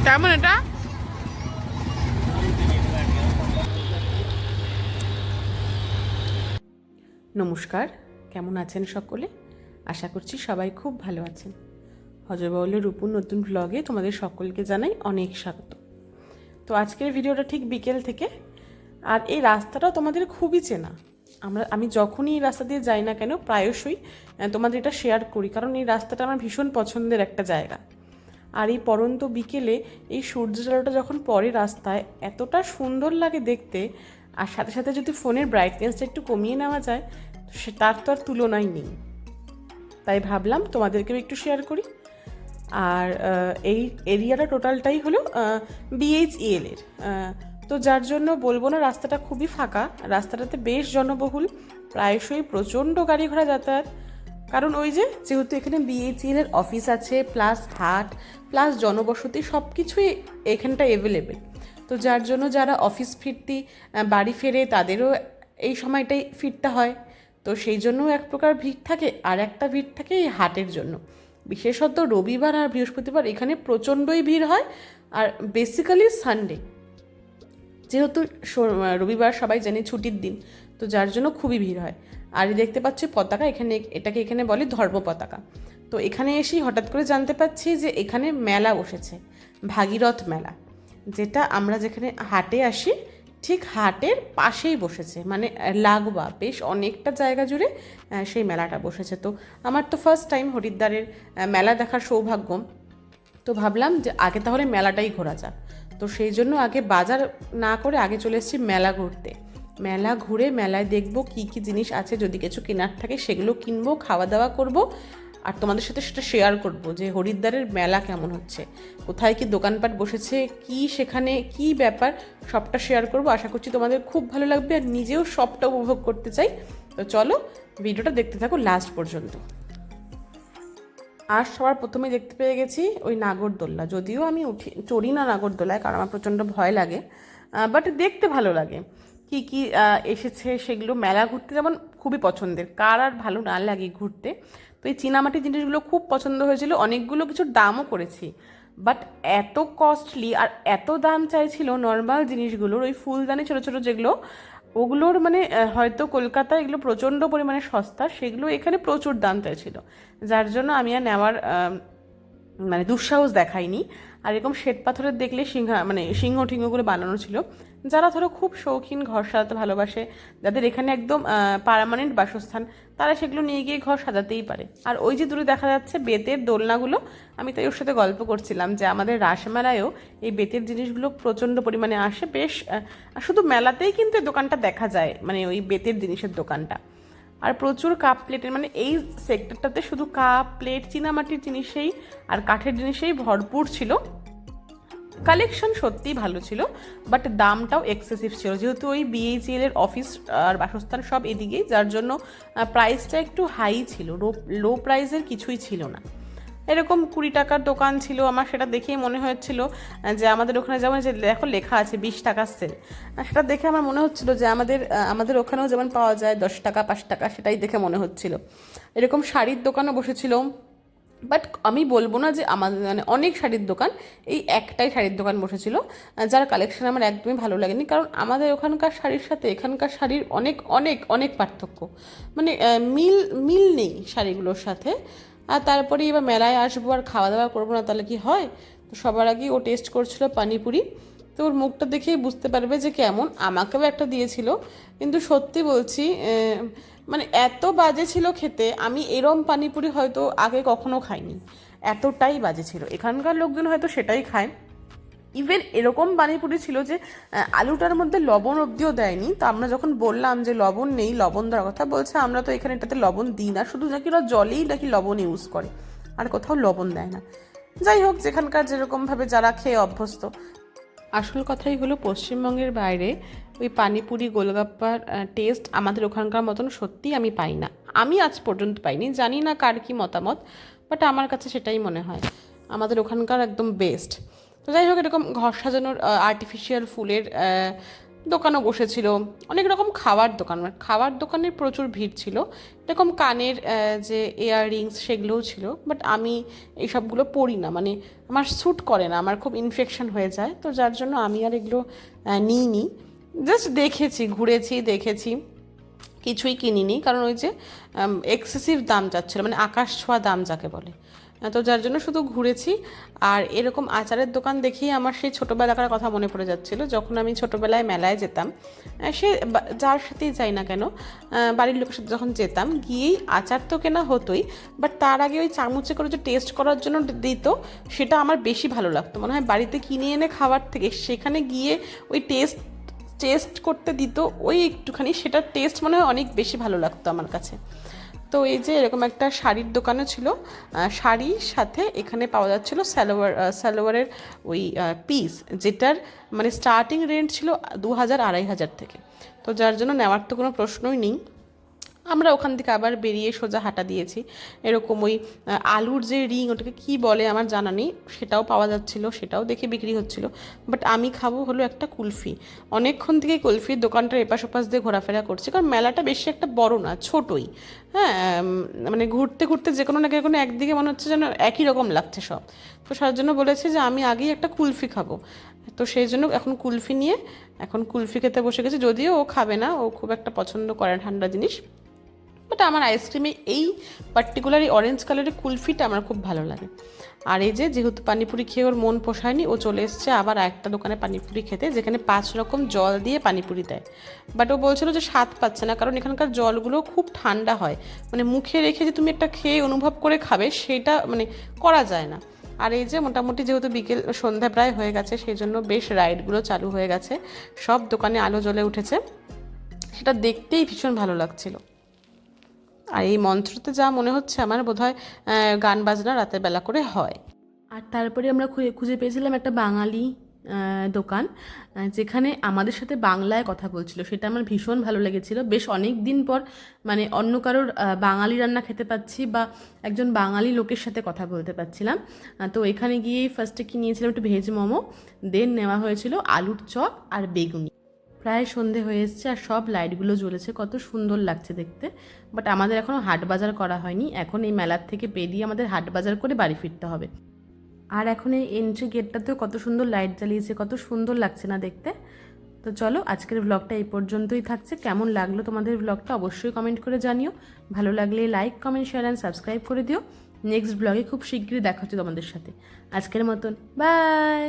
কেমন এটা? নমস্কার, কেমন আছেন সকলে? আশা করছি সবাই খুব ভালো আছেন। হজরবাউলের রূপুর নতুন ব্লগে তোমাদের সকলকে জানাই অনেক স্বাগত। তো আজকের ভিডিওটা ঠিক বিকেল থেকে, আর এই রাস্তাটাও তোমাদের খুবই চেনা। আমি যখনই এই রাস্তা দিয়ে যাই না কেন প্রায়শই তোমাদের এটা শেয়ার করি, কারণ এই রাস্তাটা আমার ভীষণ পছন্দের একটা জায়গা। আর এই পরন্ত বিকেলে এই সূর্যালোটা যখন পড়ে রাস্তায়, এতটা সুন্দর লাগে দেখতে। আর সাথে সাথে যদি ফোনের ব্রাইটনেসটা একটু কমিয়ে নেওয়া যায়, তার তো আর তুলনাই নেই। তাই ভাবলাম তোমাদেরকেও একটু শেয়ার করি। আর এই এরিয়াটা টোটালটাই হলো BHEL এর, তো যার জন্য বলবো না রাস্তাটা খুবই ফাঁকা। রাস্তাটাতে বেশ জনবহুল, প্রায়শই প্রচণ্ড গাড়ি ঘোড়া যাতায়াত। কারণ ওই যেহেতু এখানে BHEL এর অফিস আছে, প্লাস হাট, প্লাস জনবসতি, সব কিছুই এখানটা অ্যাভেলেবেল। তো যার জন্য যারা অফিস ফিরতি বাড়ি ফেরে তাদেরও এই সময়টাই ফিরতে হয়। তো সেই জন্যও এক প্রকার ভিড় থাকে, আর একটা ভিড় থাকে এই হাটের জন্য। বিশেষত রবিবার আর বৃহস্পতিবার এখানে প্রচণ্ডই ভিড় হয়। আর বেসিক্যালি সানডে, যেহেতু রবিবার সবাই জানে ছুটির দিন, তো যার জন্য খুবই ভিড় হয়। আর দেখতে পাচ্ছি পতাকা, এখানে বলে ধর্ম পতাকা। তো এখানে এসেই হঠাৎ করে জানতে পাচ্ছি যে এখানে মেলা বসেছে, ভাগীরথ মেলা, যেটা আমরা যেখানে হাটে আসি ঠিক হাটের পাশেই বসেছে, মানে লাগোয়া বেশ অনেকটা জায়গা জুড়ে সেই মেলাটা বসেছে। তো আমার তো ফার্স্ট টাইম হরিদ্বারের মেলা দেখার সৌভাগ্য। তো ভাবলাম যে আগে তাহলে মেলাটাই ঘোরা যাক। তো সেই জন্য আগে বাজার না করে আগে চলে এসেছি মেলা ঘুরতে। মেলা ঘুরে মেলায় দেখবো কী কী জিনিস আছে, যদি কিছু কেনার থাকে সেগুলো কিনবো, খাওয়া দাওয়া করব, আর তোমাদের সাথে সেটা শেয়ার করব যে হরিদ্বারের মেলা কেমন হচ্ছে, কোথায় কি দোকানপাট বসেছে, কি সেখানে কি ব্যাপার, সবটা শেয়ার করব। আশা করছি তোমাদের খুব ভালো লাগবে, আর নিজেও সবটা উপভোগ করতে চাই। তো চলো ভিডিওটা দেখতে থাকো লাস্ট পর্যন্ত। আর সবার প্রথমে দেখতে পেয়ে গেছি ওই নাগরদোল্লা। যদিও আমি চড়ি না নাগরদোলায়, কারণ আমার প্রচণ্ড ভয় লাগে, বাট দেখতে ভালো লাগে। কি কি এসেছে সেগুলো, মেলা ঘুরতে যেমন খুবই পছন্দের, কার আর ভালো না লাগে ঘুরতে। তো এই চীনামাটির জিনিসগুলো খুব পছন্দ হয়েছিল, অনেকগুলো কিছু দামও করেছি। বাট এত কস্টলি আর এত দাম চাইছিল নর্মাল জিনিসগুলোর, ওই ফুলদানি ছোটো ছোটো যেগুলো, ওগুলোর মানে হয়তো কলকাতায় এগুলো প্রচণ্ড পরিমাণে সস্তা, সেগুলো এখানে প্রচুর দাম চাইছিল। যার জন্য আমি আর নেওয়ার মানে দুঃসাহস দেখাইনি। আর এরকম শ্বেত পাথরের দেখলে সিংহ টিংহগুলো বানানো ছিল। যারা ধরো খুব শৌখিন, ঘর সাজাতে ভালোবাসে, যাদের এখানে একদম পার্মানেন্ট বাসস্থান, তারা সেগুলো নিয়ে গিয়ে ঘর সাজাতেই পারে। আর ওই যে দূরে দেখা যাচ্ছে বেতের দোলনাগুলো, আমি তাই ওর সাথে গল্প করছিলাম যে আমাদের রাসমেলায়ও এই বেতের জিনিসগুলো প্রচণ্ড পরিমাণে আসে। বেশ শুধু মেলাতেই কিন্তু এই দোকানটা দেখা যায়, মানে ওই বেতের জিনিসের দোকানটা। আর প্রচুর কাপ প্লেটের, মানে এই সেক্টরটাতে শুধু কাপ প্লেট, চীনামাটির জিনিসেই আর কাঠের জিনিসেই ভরপুর ছিল। কালেকশন সত্যিই ভালো ছিল, বাট দামটাও এক্সেসিভ ছিল, যেহেতু ওই BHEL এর অফিস আর বাসস্থান সব এদিকেই, যার জন্য প্রাইসটা একটু হাই ছিল, লো প্রাইসের কিছুই ছিল না। এরকম 20 টাকার দোকান ছিল, আমার সেটা দেখেই মনে হচ্ছিল যে আমাদের ওখানে যেমন যে দেখো লেখা আছে 20 টাকার সেল, সেটা দেখে আমার মনে হচ্ছিল যে আমাদের ওখানেও যেমন পাওয়া যায় 10 টাকা 5 টাকা, সেটাই দেখে মনে হচ্ছিল। এরকম শাড়ির দোকানও বসেছিল, বাট আমি বলবো না যে আমাদের মানে অনেক শাড়ির দোকান, এই একটাই শাড়ির দোকান বসেছিল, যার কালেকশন আমার একদমই ভালো লাগেনি। কারণ আমাদের ওখানকার শাড়ির সাথে এখানকার শাড়ির অনেক অনেক অনেক পার্থক্য, মানে মিল মিল নেই শাড়িগুলোর সাথে। আর তারপরে এবার মেলায় আসবো আর খাওয়া দাওয়া করবো না তাহলে কি হয়। তো সবার আগে ও টেস্ট করছিল পানিপুরি, তো ওর মুখটা দেখেই বুঝতে পারবে যে কেমন। আমাকেও একটা দিয়েছিল, কিন্তু সত্যি বলছি মানে এত বাজে ছিল খেতে, আমি এরম পানিপুরি হয়তো আগে কখনো খাইনি, এতটাই বাজে ছিল। এখানকার লোকজন হয়তো সেটাই খায়। ইভেন এরকম পানিপুরি ছিল যে আলুটার মধ্যে লবণ অবধিও দেয়নি। তো আমরা যখন বললাম যে লবণ নেই, লবণ দেওয়ার কথা, বলছে আমরা তো এখানে এটাতে লবণ দিই না, শুধু নাকি ওরা জলেই নাকি লবণ ইউজ করে, আর কোথাও লবণ দেয় না। যাই হোক, যেখানকার যেরকমভাবে যারা খেয়ে অভ্যস্ত। আসল কথাই হলো পশ্চিমবঙ্গের বাইরে ওই পানিপুরি গোলগাপ্পার টেস্ট আমাদের ওখানকার মতন সত্যিই আমি পাই না, আমি আজ পর্যন্ত পাইনি। জানি না কার কী মতামত, বাট আমার কাছে সেটাই মনে হয় আমাদের ওখানকার একদম বেস্ট। তো যাই হোক, এরকম ঘর সাজানোর আর্টিফিশিয়াল ফুলের দোকানও বসেছিল, অনেক রকম খাওয়ার দোকান, মানে খাওয়ার দোকানের প্রচুর ভিড় ছিল। এরকম কানের যে ইয়াররিংস সেগুলোও ছিল, বাট আমি এইসবগুলো পরি না, মানে আমার স্যুট করে না, আমার খুব ইনফেকশন হয়ে যায়, তো যার জন্য আমি আর এগুলো নিইনি। জাস্ট দেখেছি, ঘুরেছি, দেখেছি, কিছুই কিনিনি, কারণ ওই যে এক্সেসিভ দাম যাচ্ছিলো, মানে আকাশ ছোঁয়া দাম যাকে বলে। তো যার জন্য শুধু ঘুরেছি। আর এরকম আচারের দোকান দেখেই আমার সেই ছোটোবেলাকার কথা মনে পড়ে যাচ্ছিলো, যখন আমি ছোটোবেলায় মেলায় যেতাম। সে যার সাথেই যাই না কেন, বাড়ির লোকের সাথে যখন যেতাম, গিয়েই আচার তো কেনা হতোই, বাট তার আগে ওই চামচে করে যে টেস্ট করার জন্য দিত, সেটা আমার বেশি ভালো লাগতো। মনে হয় বাড়িতে কিনে এনে খাওয়ার থেকে সেখানে গিয়ে ওই টেস্ট করতে দিত, ওই একটুখানি সেটার টেস্ট মনে হয় অনেক বেশি ভালো লাগতো আমার কাছে। তো এই যে এরকম একটা শাড়ির দোকানও ছিল, শাড়ির সাথে এখানে পাওয়া যাচ্ছিল সালোয়ারের ওই পিস, যেটার মানে স্টার্টিং রেঞ্জ ছিল 2000 2500 থেকে। তো যার জন্য নেওয়ার তো কোনো প্রশ্নই নেই। আমরা ওখান থেকে আবার বেরিয়ে সোজা হাঁটা দিয়েছি। এরকম ওই আলুর যে রিং, ওটাকে কী বলে আমার জানা নেই, সেটাও পাওয়া যাচ্ছিলো, সেটাও দেখে বিক্রি হচ্ছিলো। বাট আমি খাবো হলো একটা কুলফি। অনেকক্ষণ থেকে কুলফির দোকানটার এপাশ ওপাশ দিয়ে ঘোরাফেরা করছি, কারণ মেলাটা বেশি একটা বড় না, ছোটোই। হ্যাঁ, মানে ঘুরতে ঘুরতে যে কোনো না কোনো একদিকে মনে হচ্ছে যেন একই রকম লাগছে সব। তো তার জন্য বলেছি যে আমি আগেই একটা কুলফি খাবো। তো সেই জন্য এখন কুলফি নিয়ে এখন কুলফি খেতে বসে গেছি, যদিও ও খাবে না, ও খুব একটা পছন্দ করে না ঠান্ডা জিনিস। বাট আমার আইসক্রিমে এই পার্টিকুলার অরেঞ্জ কালারের কুলফিটা আমার খুব ভালো লাগে। আর এই যে যেহেতু পানিপুরি খেয়ে ওর মন পোষায়নি, ও চলে এসছে আবার একটা দোকানে পানিপুরি খেতে, যেখানে 5 রকম জল দিয়ে পানিপুরি দেয়। বাট ও বলছিল যে স্বাদ পাচ্ছে না, কারণ এখানকার জলগুলো খুব ঠান্ডা হয়, মানে মুখে রেখে যে তুমি একটা খেয়ে অনুভব করে খাবে সেটা মানে করা যায় না। আর এই যে মোটামুটি যেহেতু বিকেল সন্ধ্যা প্রায় হয়ে গেছে, সেই জন্য বেশ রাইডগুলো চালু হয়ে গেছে, সব দোকানে আলো জ্বলে উঠেছে, সেটা দেখতেই ভীষণ ভালো লাগছিল। আর এই মঞ্চটাতে যা মনে হচ্ছে আমার বোধহয় গান বাজনা রাতের বেলা করে হয়। আর তারপরে আমরা খুঁজে পেয়েছিলাম একটা বাঙালি দোকান, যেখানে আমাদের সাথে বাংলায় কথা বলছিল, সেটা আমার ভীষণ ভালো লেগেছিল। বেশ অনেক দিন পর মানে অন্য কারোর বাঙালি রান্না খেতে পাচ্ছি, বা একজন বাঙালি লোকের সাথে কথা বলতে পারছিলাম। তো এখানে গিয়েই ফার্স্টে কি নিয়েছিলাম, একটু ভেজ মোমো, দেন নেওয়া হয়েছিল আলুর চপ আর বেগুনি। প্রায় সন্ধে হয়ে এসছে আর সব লাইটগুলো জ্বলেছে, কত সুন্দর লাগছে দেখতে। বাট আমাদের এখনও হাট বাজার করা হয়নি, এখন এই মেলার থেকে বেরিয়ে আমাদের হাট বাজার করে বাড়ি ফিরতে হবে। আর এখন এই এন্ট্রি গেটটাতেও কত সুন্দর লাইট জ্বালিয়েছে, কত সুন্দর লাগছে না দেখতে। তো চলো, আজকের ব্লগটা এই পর্যন্তই থাকছে। কেমন লাগলো তোমাদের ব্লগটা অবশ্যই কমেন্ট করে জানিও। ভালো লাগলে like, comment, share and subscribe করে দিও। নেক্সট ব্লগে খুব শীঘ্রই দেখা হচ্ছে তোমাদের সাথে। আজকের মতন বাই।